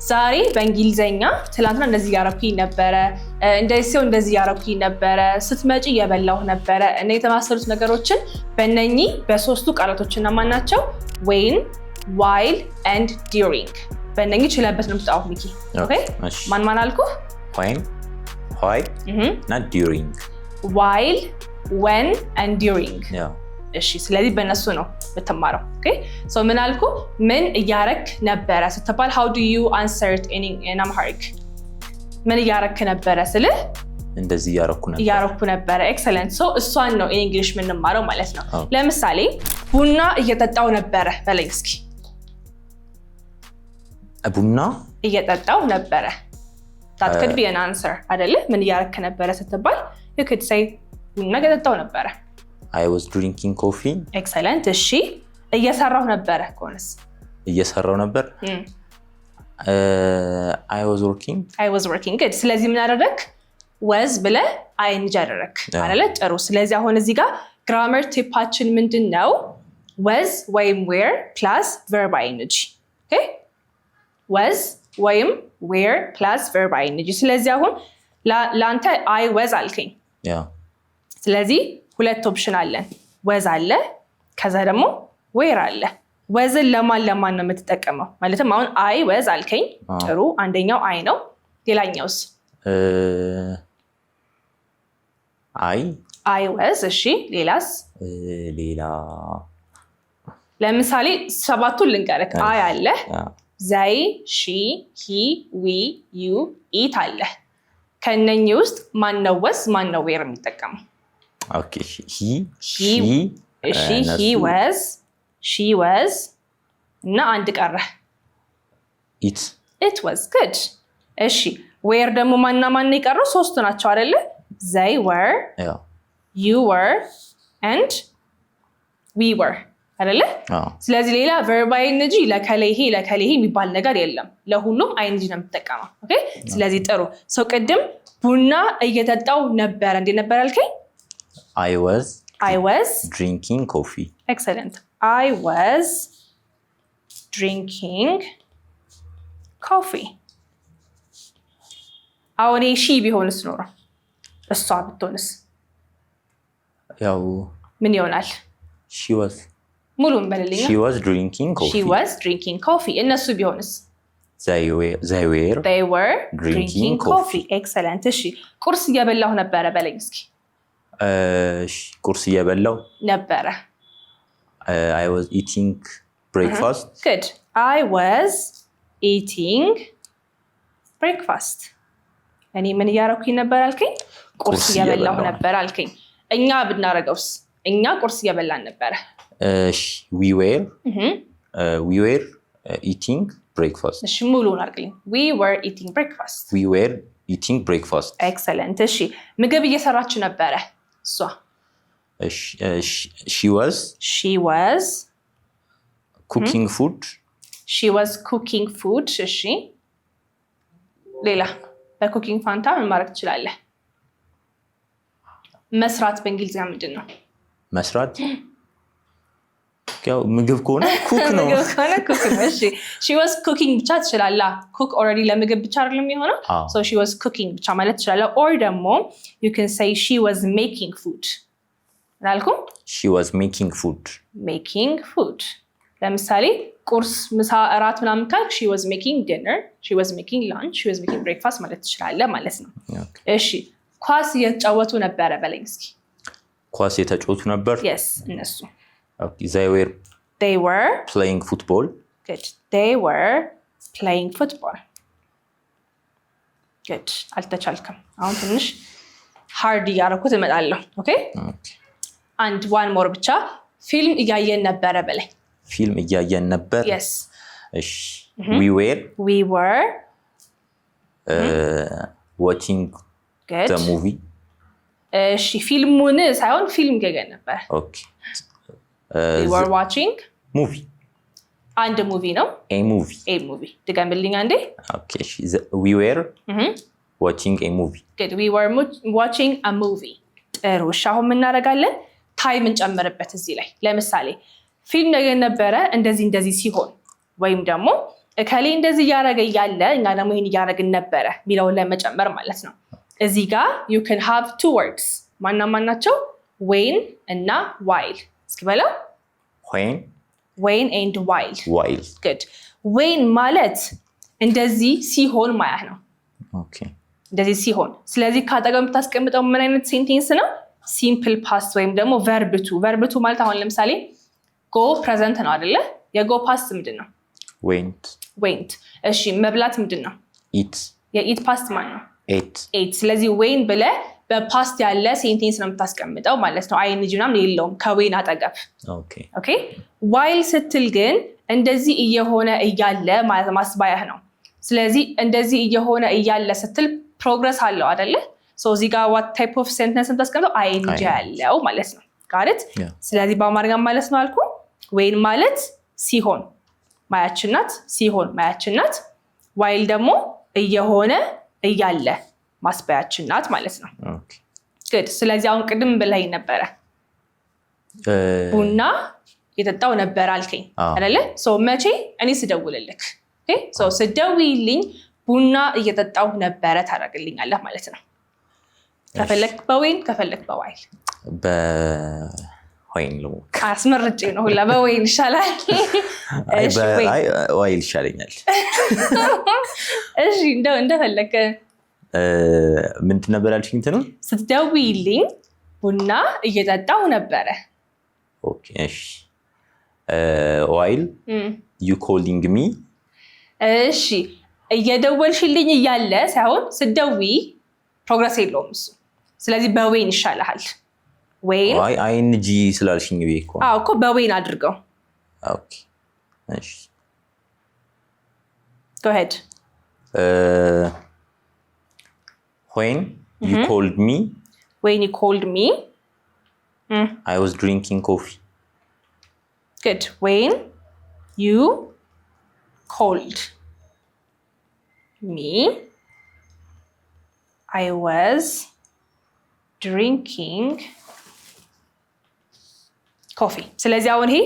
ዛሬ በእንግሊዘኛ ትላንትና እንደዚህ ያረኩኝ ነበረ እንደዚህ ያረኩኝ ነበረ ስትመጪ እየበላሁ ነበረ እና የተማሰሉት ነገሮችን በእነኚህ በሶስቱ ቃላቶችና ማናቸው when while and during በእነኚህ ችለበት ነው የምትጣው ሚኪ ኦኬ ማን አልኩ when why እና during while when and during yeah እሺ ስለዚህ በእነሱ ነው በተማረው ኦኬ ሶ ምን አልኩ ምን እያረክ ነበረ ስትባል how do you answer it in Amharic ምን እያረክ ነበረ ስለ እንደዚህ ያረኩ ነበር ኤክሰለንት ሶ እሷን ነው in English የምንማረው ማለት ነው ለምሳሌ ቡና እየጠጣው ነበረ በለኝ እስኪ ቡና እየጠጣው ነበረ that could be an answer አይደለ ምን እያረክ ነበረ ስትባል you could say ቡና እየጠጣው ነበረ I was drinking coffee excellent እሺ እየሰራው ነበረ ኮንስ እየሰራው ነበር I was working good ስለዚህ ምን አደረክ was ብለ ing አደረክ አይደለ ጥሩ ስለዚህ አሁን እዚህ ጋር grammar ቲፓችን ምንድነው was ወይም were plus verb ing okay was ወይም were plus verb ing ስለዚህ አሁን ላንተ I was አልከኝ yeah ስለዚህ ሁለት ኦፕሽን አለን was አለ ከዛ ደግሞ where አለ wasን ለማን ነው የምትጠቀመው ማለትም አሁን I was አልከኝ ጥሩ አንደኛው I ነው ሌላኛውስ I was እሺ ሌላስ ሌላ ለምሳሌ ሰባቱን ልንገርክ I አለ they she he we you it አለ ከነኚህ ውስጥ ማን ነው was ማን ነው where የሚጠቀመው okay he was she was እና አንድ ቀረ it was good እሺ where ደግሞ ማን ይቀረው ሶስቱ ናቸው አይደለ they were yeah you were and we were አይደለ ስለዚህ ሌላ verb ing ለከሌ ይሄ የሚባል ነገር የለም ለሁሉም ing ነው የምትጠቀመው ኦኬ ስለዚህ ጥሩ ሰው ቅድም ቡና እየጠጣው ነበር እንዴ ነበር አልከኝ I was drinking coffee excellent I was drinking coffee አሁን she ቢሆንስ ኖሮ እሷ ብትሆንስ ያው ምን ይሆናል ሙሉን በለልኝ she was drinking coffee እነሱ ቢሆንስ they were drinking coffee excellent እሺ ቁርስ እየበላሁ ነበረ በለኝ እስኪ ቁርስ እየበላሁ ነበረ I was eating breakfast good I was eating breakfast እኔ ምን እያረኩኝ ነበር አልከኝ ቁርስ እየበላሁ ነበር አልከኝ እኛ ብናረገውስ እኛ ቁርስ እየበላን ነበር we were eating breakfast እሺ ሙሉውን አርግልኝ we were eating breakfast excellent እሺ ምግብ እየሰራች ነበረ እሷ she was cooking food እሺ ሌላ በኩኪንግ ፋንታ ምን ማድረግ ትችላለህ መስራት በእንግሊዝኛ ምንድን ነው መስራት ያው ምግብ ከሆነ ኩክ ነው እሺ she was cooking ብቻ ትችላላ cook already ለምግብ ብቻ አይደለም የሚሆነው so she was cooking ብቻ ማለት ትችላላ or ደግሞ you can say she was making food አልኩም she was making food ለምሳሌ ቁርስ ምሳ እራት ምናምን ካልክ she was making dinner she was making lunch she was making breakfast ማለት ትችላለ ማለት ነው እሺ ኳስ እየተጫወቱ ነበረ በለኝ እስኪ ኳስ እየተጫወቱ ነበር yes እነሱ okay they were playing football good they were playing football good አልተቻልከም አሁን ትንሽ hard እያረኩት እመጣለሁ okay and one more ብቻ ፊልም እያየን ነበረ በለኝ ፊልም እያየን ነበር yes እሺ we were watching good the movie እሺ ፊልሙን ሳይሆን ፊልም እያየን ነበር okay we were watching movie and a movie ነው a movie ድገምልኝ አንዴ okay we were watching a movie good we were watching a movie ጥሩ እሺ አሁን ምን እናደርጋለን ታይም እንጨምርበት እዚህ ላይ ለምሳሌ ፊልም እያየን ነበረ እንደዚህ ሲሆን ወይም ደግሞ እከሌ እንደዚህ እያደረገ እያለ እኛ ደግሞ ይሄን እያደረግን ነበረ የሚለውን ለመጨመር ማለት ነው። እዚህ ጋር you can have two words ማናቸው? when እና while። እስኪ በለው when and while። good when ማለት እንደዚህ ሲሆን ማለት ነው። እንደዚህ ሲሆን ስለዚህ ካጠገብ የምታስቀምጠው ምን አይነት ሴንቴንስ ነው? ሲምፕል ፓስት ወይም ደግሞ verb to ማለት አሁን ለምሳሌ go present ነው አይደለ? የgo ፓስት ምንድን ነው? went። እሺ መብላት ምንድን ነው? የኢት ፓስት ማለት ነው? ate። ስለዚህ when ብለህ በፓስት ያለ ሴንቴንስ ነው የምታስቀምጠው ማለት ነው። ing ምናምን የለውም ከዌን አጠገብ። ኦኬ while ስትል ግን እንደዚህ እየሆነ እያለ ማስባያህ ነው። ስለዚህ እንደዚህ እየሆነ እያለ ስትል ፕሮግረስ አለው አይደለ? እዚህ ጋር what type of sentence የምታስቀምጠው ing ያለው ማለት ነው። ጋርት ስለዚህ በአማርኛ ማለት ነው አልኩ when ማለት ሲሆን ማያችን ናት፣ ሲሆን ማያችን ናት። while ደግሞ እየሆነ እያለ ማስባያችን ናት ማለት ነው። good ስለዚህ አሁን ቅድም ብለኸኝ ነበረ ቡና የጠጣው ነበር አልከኝ አይደለ? መቼ? እኔ ስደውልልክ ስደውይልኝ ቡና እየጠጣው ነበረ ታደርግልኛለህ ማለት ነው። ከፈለክ በወይን ከፈለክ በዋይል አስመርጬ ነው ሁላ በወይን ይሻላል። ዋይል ይሻለኛል። እሺ እንደፈለክ ምንድን ነበር ያልሽኝ? እንትኑ ስትደውይልኝ ቡና እየጠጣው ነበረ። ኦኬ እሺ while you calling me። እሺ እየደወልሽልኝ እያለ ሳይሆን ስትደውይ ፕሮግረስ የለውም እሱ። ስለዚህ በዌን ይሻልሃል። ዌን ing ስላልሽኝ እኮ እኮ በዌን አድርገው። ኦኬ እሺ go ahead when you called me I was drinking coffee. good when you called me I was drinking coffee። ስለዚህ አሁን ይሄ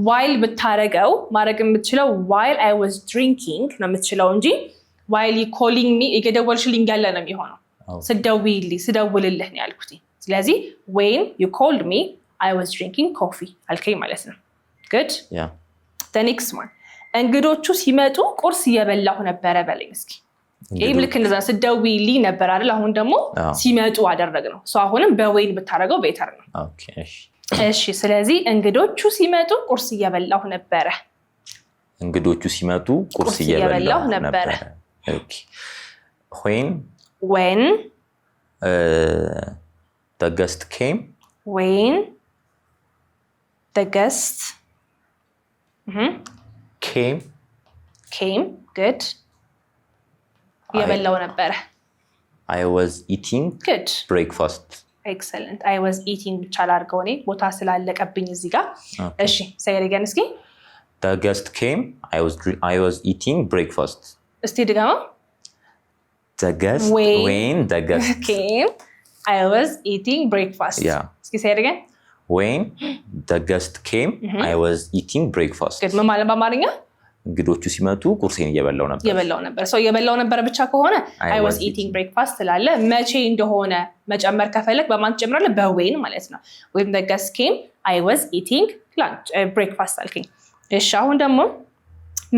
while ብታረገው ማድረግ የምትችለው while I was drinking ነው የምትችለው እንጂ while you calling me እየደወልሽልኝ ያለ ነው የሚሆነው። ስደውልልህ ነው ያልኩት። ስለዚህ when you called me I was drinking coffee አልከኝ ማለት ነው። good the next one እንግዶቹ ሲመጡ ቁርስ እየበላሁ ነበረ በለኝ እስኪ። ይሄም ልክ እንደዛ ስደውይልኝ ነበር አይደል? አሁን ደግሞ ሲመጡ አደረግነው። አሁንም በዌን ብታረገው ቤተር ነው። እሺ ስለዚህ እንግዶቹ ሲመጡ ቁርስ እየበላሁ ነበረ። እንግዶቹ ሲመጡ ቁርስ እየበላሁ ነበረ። ኦኬ when the guest came when the guest came good እየበላሁ ነበረ። I was eating good breakfast excellent I was eating ብቻ ላድርገው እኔ ቦታ ስላለቀብኝ እዚህ ጋር። እሺ say it again እስኪ። the guest came I was eating breakfast። እስቲ ድገመው። the guest when the guest came I was eating breakfast። እስኪ say it again when the guest came I was eating breakfast። good ምን ማለት በአማርኛ? እንግዶቹ ሲመጡ ቁርሴን እየበላው ነበር። እየበላው ነበር ብቻ ከሆነ I was eating breakfast ስላለ መቼ እንደሆነ መጨመር ከፈለክ በማን ትጨምራለህ? በዌን ማለት ነው። when the guest came I was eating breakfast አልከኝ። እሺ አሁን ደግሞ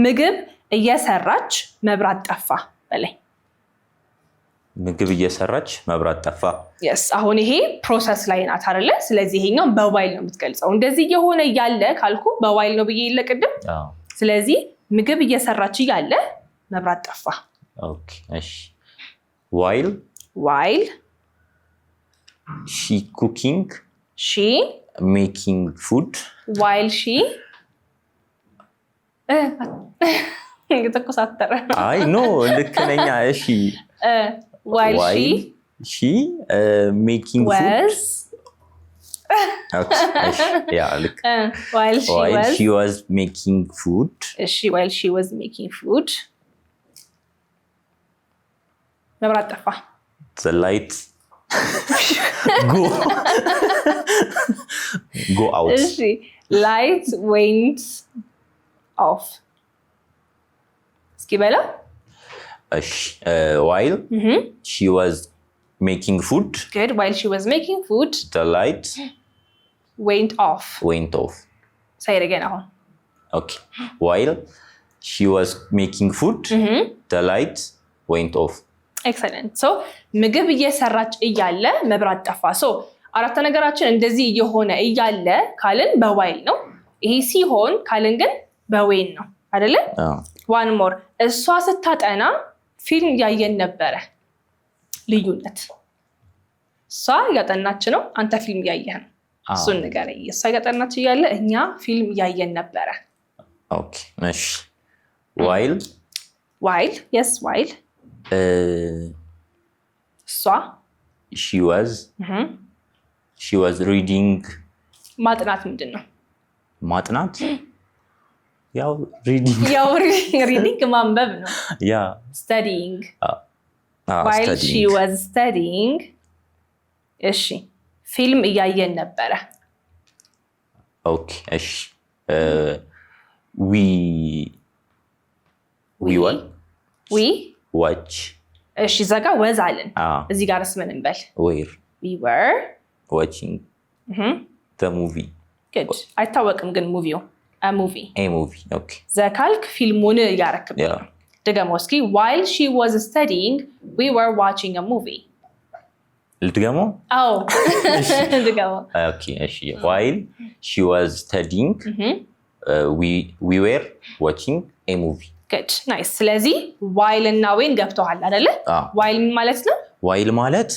ምግብ እየሰራች መብራት ጠፋ በላይ። ምግብ እየሰራች መብራት ጠፋ። yes አሁን ይሄ ፕሮሰስ ላይ ናት አይደለ? ስለዚህ ይሄኛው በዋይል ነው የምትገልጸው። እንደዚህ የሆነ ያለ ካልኩ በዋይል ነው ብዬ ይለቅድም። ስለዚህ ምግብ እየሰራች እያለ መብራት ጠፋ። ኦኬ እሺ while she cooking making food while she ተቆሳተረ። አይ ኖ ልክ ነኝ። እሺ while she making food while she was making food while she was making food መብራት ጠፋ። the light go out። እሺ light went off እስኪ በለው እሺ while she was making food good while she was making food the light went off say it again አሁን okay while she was making food the light went off excellent so ምግብ እየሰራች እያለ መብራት ጠፋ so አራት ነገራችን እንደዚህ እየሆነ እያለ ካልን በዋይል ነው ይሄ ሲሆን ካልን ግን በዌን ነው አይደለ one more እሷ ስታጠና ፊልም ያየን ነበረ ልዩነት እሷ ያጠናች ነው አንተ ፊልም ያየህ ነው እሱን ነገር እሷ ያጠናች እያለ እኛ ፊልም ያየን ነበረ ኦኬ እሺ while yes while እሷ she was reading ማጥናት ምንድነው ማጥናት ያው reading ማንበብ ነው yeah studying while studying. She was studying እሺ ፊልም እያየን ነበረ ኦኬ እሺ we watch እሺ ዘጋ was አለን እዚህ ጋርስ ምን እንበል we were watching the movie good አይታወቅም ግን ሙቪው a movie okay ዘካልክ ፊልሙን ያረክብ ደገሞ እስኪ while she was studying we were watching a movie ልትገሞ አዎ ልትገሞ ኦኬ እሺ while she was studying we were watching a movie good nice ስለዚህ while እና when ገብተዋል አይደለ while ማለት ነው while ማለት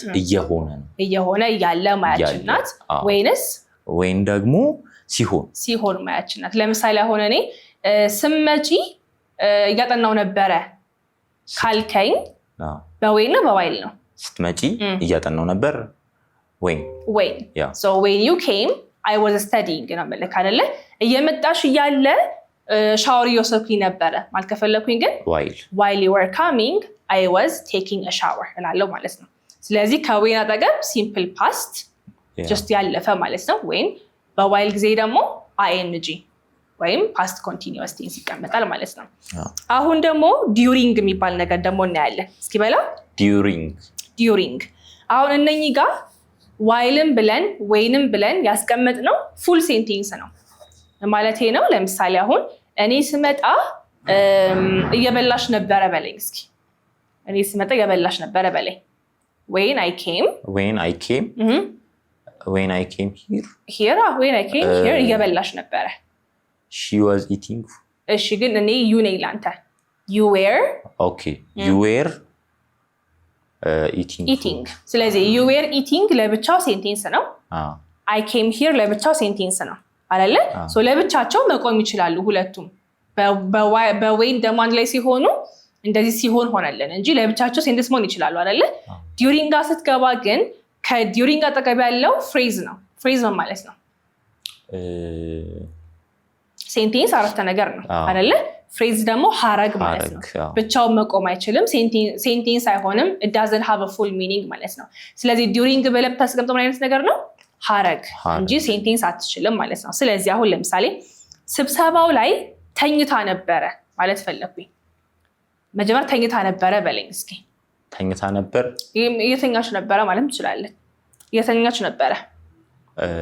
እየሆነ ያለ ማያችን ናት when ደግሞ ሲሆን ማያችን ናት ለምሳሌ አሁን እኔ ስመጪ እያጠናው ነበረ ካልከኝ በዌን ነው በዋይል ነው ስትመጪ እያጠናው ነበር when so when you came I was studying ነው ማለት አይደለ እየመጣሽ እያለ ሻወር እየወሰድኩኝ ነበረ ማለት ከፈለኩኝ ግን while you were coming I was taking a shower እላለሁ ማለት ነው ስለዚህ ከዌን አጠገብ simple past just ያለፈ ማለት ነው when በዋይል ጊዜ ደግሞ ing ወይም past continuous tense ይቀመጣል ማለት ነው አሁን ደግሞ during የሚባል ነገር ደግሞ እናያለን እስኪ በላ during አሁን እነኚህ ጋር whileም ብለን whenም ብለን ያስቀመጥነው full sentence ነው ማለት ነው ለምሳሌ አሁን እኔ ስመጣ እየበላሽ ነበረ በለኝ እስኪ እኔ ስመጣ እየበላሽ ነበረ በለኝ when I came here እየበላሽ ነበረ she was eating እሺ ግን እኔ you ነኝ ላንተ you were eating ስለዚህ you were eating ለብቻው ሴንቴንስ ነው I came here ለብቻው ሴንቴንስ ነው አይደለ ሶ ለብቻቸው መቆም ይችላሉ ሁለቱም በዌን ደግሞ አንድ ላይ ሲሆኑ እንደዚህ ሲሆን ሆነልን እንጂ ለብቻቸው ሴንቴንስ መሆን ይችላሉ አይደለ during ጋር ስትገባ ግን ከduring አጠገብ ያለው ፍሬዝ ነው ማለት ነው ሴንቴንስ አረፍተ ነገር ነው አይደለ ፍሬዝ ደግሞ ሐረግ ማለት ነው ብቻውን መቆም አይችልም ሴንቴንስ አይሆንም it doesn't have a full meaning ማለት ነው ስለዚህ during በለብ ታስቀምጠው ምን አይነት ነገር ነው ሐረግ እንጂ ሴንቴንስ አትችልም ማለት ነው ስለዚህ አሁን ለምሳሌ ስብሰባው ላይ ተኝታ ነበረ ማለት ፈለኩኝ መጀመሪያ ተኝታ ነበረ በለኝ እስኪ ተኝታ ነበር እየተኛች ነበረ ማለት እንችላለን እየተኛች ነበረ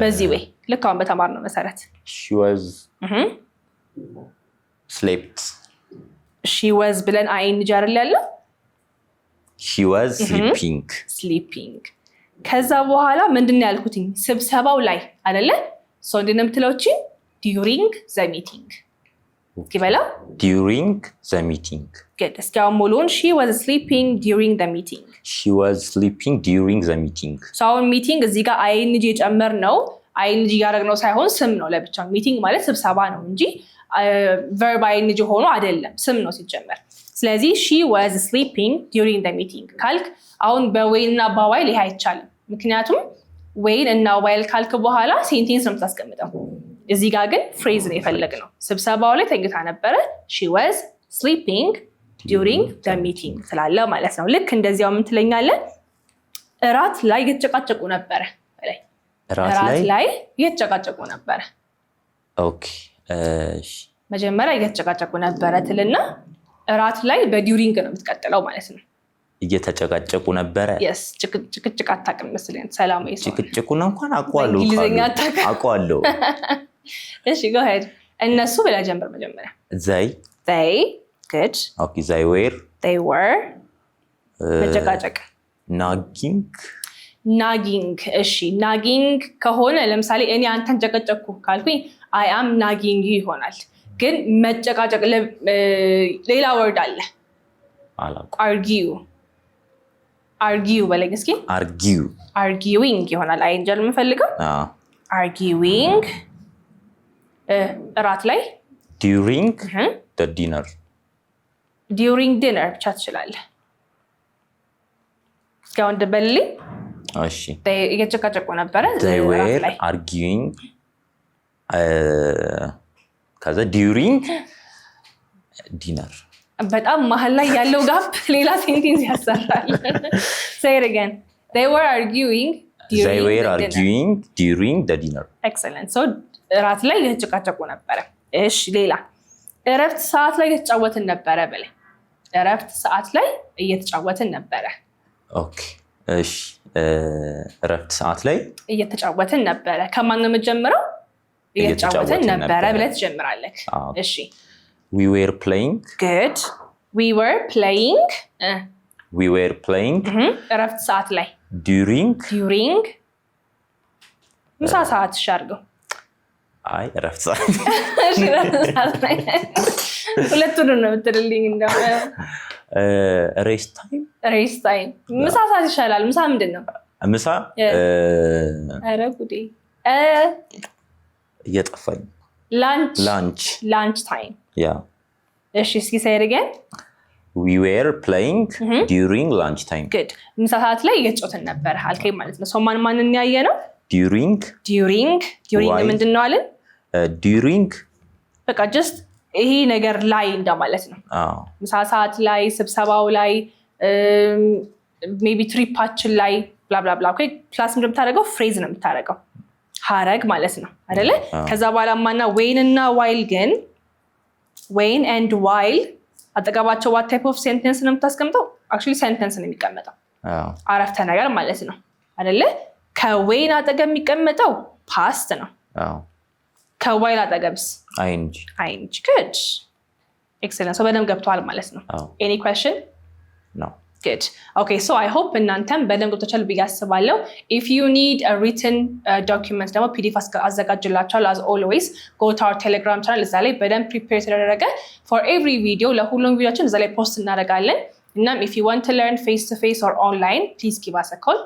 በዚህ ወይ ልክ አሁን በተማርነው መሰረት she was ብለን ing አይደል ያለው she was sleeping ከዛ በኋላ ምንድነው ያልኩትኝ ስብሰባው ላይ አይደለ ሶ እንደምትለውጪ during the meeting ይበላ during the meeting good እስካሁን ሙሉን she was sleeping during the meeting so አሁን meeting እዚህ ጋር ing ጨመር ነው ing ያደረግነው ሳይሆን ስም ነው ለብቻው meeting ማለት ስብሰባ ነው እንጂ verb ing ሆኖ አይደለም ስም ነው ሲጀመር ስለዚህ she was sleeping during the meeting ካልክ አሁን በዌን እና በዋይል ይሄ አይቻልም ምክንያቱም ዌን እና ዋይል ካልክ በኋላ ሴንቴንስ ነው የምታስቀምጠው እዚህ ጋር ግን ፍሬዝ ነው የፈለግነው ስብሰባው ላይ ተኝታ ነበረ she was sleeping during the meeting ስላለ ማለት ነው ልክ እንደዚያው ምን ትለኛለህ እራት ላይ እየተጨቃጨቁ ነበረ እራት ላይ እየተጨቃጨቁ ነበረ ኦኬ መጀመሪያ እየተጨቃጨቁ ነበረ ትልና እራት ላይ በዲዩሪንግ ነው የምትቀጥለው ማለት ነው። እየተጨቃጨቁ ነበረ። yes ጭቅጭቅ አታውቅም መስለኝ። ሰላማዊ ሰው ጭቅጭቁን እንኳን አውቀዋለሁ። እንግሊዝኛ አታውቅም? አውቀዋለሁ። እሺ go ahead። እነሱ ብለህ ጀምር መጀመሪያ። they good okay they were መጨቃጨቅ nagging እሺ nagging ከሆነ ለምሳሌ እኔ አንተን ጨቀጨቅኩ ካልኩኝ I am nagging you ይሆናል። ግን መጨቃጨቅ ሌላ ወርድ አለ። argue በለኝ እስኪ። arguing ይሆናል። አይንጀል የምፈልገው arguing እራት ላይ during dinner ብቻ ትችላለህ። እስካሁን ደበልልኝ። እሺ እየጨቃጨቁ ነበረ። they were arguing ከዛ during dinner በጣም መሀል ላይ ያለው ጋፕ ሌላ ሴንቴንስ ያሰራል። say it again. they were arguing during the dinner excellent so እራት ላይ እየጨቃጨቁ ነበረ። እሺ ሌላ እረፍት ሰዓት ላይ እየተጫወትን ነበረ በለኝ። እረፍት ሰዓት ላይ እየተጫወትን ነበረ። ኦኬ እሺ እረፍት ሰዓት ላይ እየተጫወትን ነበረ። ከማን ነው የምትጀምረው? እየተጫወትን ነበረ ብለህ ትጀምራለህ። እሺ we were playing good we were playing እረፍት ሰዓት ላይ during ምሳ ሰዓት ሻርገው አይ እረፍት ሰዓት እሺ እረፍት ሰዓት ላይ ሁለቱንም ነው የምትልልኝ። እንደው rest time ምሳ ሰዓት ይሻላል። ምሳ ምንድን ነው? ምሳ ኧረ ጉዴ እየጠፋኝ lunch time yeah እሺ እስኪ say it again. we were playing during lunch time good ምሳ ሰዓት ላይ እየተጫወትን ነበር አልከኝ ማለት ነው። ሰው ማንን ያየ ነው? during ምንድን ነው አለን? during በቃ just ይሄ ነገር ላይ እንደማለት ነው። ምሳ ሰዓት ላይ፣ ስብሰባው ላይ፣ ሜቢ ትሪፓችን ላይ ብላ ብላ ብላ። ኦኬ ፕላስ ምንድን የምታደርገው? ፍሬዝ ነው የምታደርገው ሀረግ ማለት ነው አይደለ? ከዛ በኋላ ማና ዌን እና ዋይል ግን ዌን ኤንድ ዋይል አጠገባቸው what type of sentence ነው የምታስቀምጠው? actually sentence ነው የሚቀመጠው። አረፍተ ነገር ማለት ነው አይደለ? ከዌን አጠገብ የሚቀመጠው ፓስት ነው። ከዋይል አጠገብስ ing good excellent so በደንብ ገብቷል ማለት ነው። any question? no good okay so I hope እናንተም በደንብ ገብታችኋል ብዬ አስባለሁ። if you need a written document ደግሞ pdf አዘጋጅላችኋለሁ as always go to our telegram channel እዛ ላይ በደንብ prepare ተደረገ for every video ለሁሉም ቪዲዮችን እዛ ላይ ፖስት እናደርጋለን። እናም if you want to learn face to face or online please give us a call